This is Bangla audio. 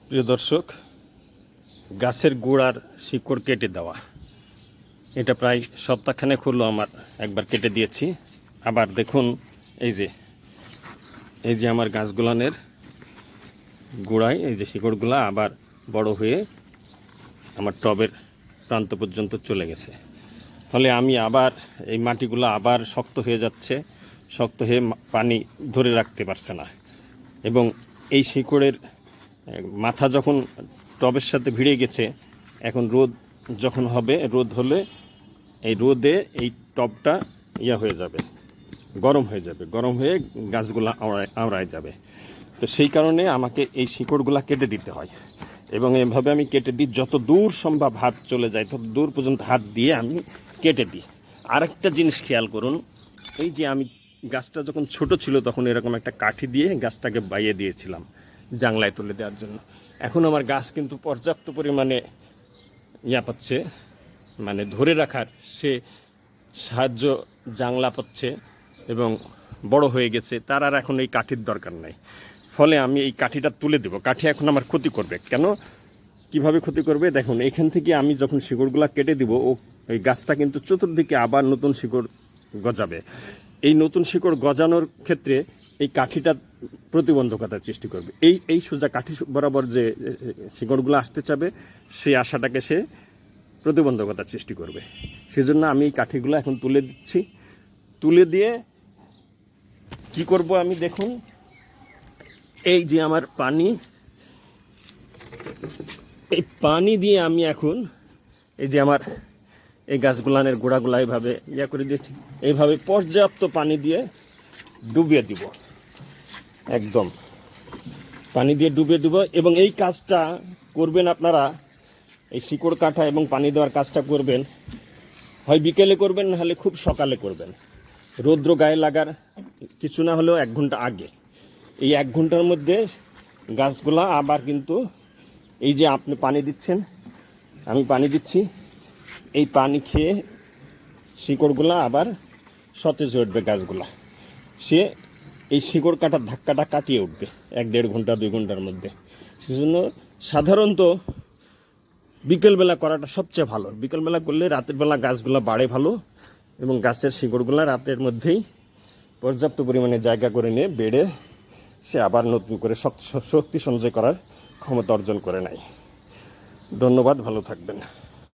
প্রিয় দর্শক, গাছের গোড়ার শিকড় কেটে দেওয়া, এটা প্রায় সপ্তাহখানেক হলো আমার একবার কেটে দিয়েছি। আবার দেখুন, এই যে আমার গাছগুলানের গোড়ায় এই যে শিকড়গুলা আবার বড় হয়ে আমার টবের প্রান্ত পর্যন্ত চলে গেছে। ফলে আমি আবার এই মাটিগুলো আবার শক্ত হয়ে যাচ্ছে, শক্ত হয়ে পানি ধরে রাখতে পারছে না। এবং এই শিকড়ের মাথা যখন টবের সাথে ভিড়ে গেছে, এখন রোদ যখন হবে, রোদ হলে এই রোদে এই টবটা হয়ে যাবে, গরম হয়ে যাবে, গরম হয়ে গাছগুলা আওড়ায় যাবে। তো সেই কারণে আমাকে এই শিকড়গুলা কেটে দিতে হয়। এবং এভাবে আমি কেটে দিই, যত দূর সম্ভব হাত চলে যায় তত দূর পর্যন্ত হাত দিয়ে আমি কেটে দিই। আরেকটা জিনিস খেয়াল করুন, এই যে আমি গাছটা যখন ছোট ছিল তখন এরকম একটা কাঠি দিয়ে গাছটাকে বাইয়ে দিয়েছিলাম জাংলায় তুলে দেওয়ার জন্য। এখন আমার গাছ কিন্তু পর্যাপ্ত পরিমাণে পাচ্ছে, মানে ধরে রাখার সে সাহায্য জাংলা পাচ্ছে এবং বড় হয়ে গেছে, তার আর এখন এই কাঠির দরকার নাই। ফলে আমি এই কাঠিটা তুলে দেব। কাঠি এখন আমার ক্ষতি করবে কেন, কিভাবে ক্ষতি করবে দেখুন। এখান থেকে আমি যখন শিকড়গুলা কেটে দিব, ওই গাছটা কিন্তু চতুর্দিকে আবার নতুন শিকড় গজাবে। এই নতুন শিকড় গজানোর ক্ষেত্রে এই কাঠিটা প্রতিবন্ধকতার সৃষ্টি করবে। এই সোজা কাঠি বরাবর যে শিকড়গুলো আসতে চাবে, সেই আশাটাকে সে প্রতিবন্ধকতার সৃষ্টি করবে। সেজন্য আমি এই কাঠিগুলো এখন তুলে দিচ্ছি। তুলে দিয়ে কি করব আমি, দেখুন এই যে আমার পানি, এই পানি দিয়ে আমি এখন এই যে আমার এই গাছগুলানের গোড়াগুলা এইভাবে করে দিয়েছি, এইভাবে পর্যাপ্ত পানি দিয়ে ডুবিয়ে দিব, একদম পানি দিয়ে ডুবিয়ে দেব। এবং এই কাজটা করবেন আপনারা, এই শিকড় কাটা এবং পানি দেওয়ার কাজটা করবেন হয় বিকেলে করবেন, নাহলে খুব সকালে করবেন, রৌদ্র গায়ে লাগার কিছু না হলেও 1 ঘন্টা আগে। এই 1 ঘন্টার মধ্যে গাছগুলা আবার কিন্তু এই যে আপনি পানি দিচ্ছেন, আমি পানি দিচ্ছি, এই পানি খেয়ে শিকড়গুলা আবার সতেজ হয়ে উঠবে। গাছগুলা সে এই শিকড় কাটার ধাক্কাটা কাটিয়ে উঠবে 1-1.5 ঘন্টা 2 ঘন্টার মধ্যে। সেজন্য সাধারণত বিকেলবেলা করাটা সবচেয়ে ভালো। বিকেলবেলা করলে রাতের বেলা গাছগুলা বাড়ে ভালো, এবং গাছের শিকড়গুলা রাতের মধ্যেই পর্যাপ্ত পরিমাণে জায়গা করে নিয়ে বেড়ে সে আবার নতুন করে শক্তি সঞ্চয় করার ক্ষমতা অর্জন করে নেয়। ধন্যবাদ, ভালো থাকবেন।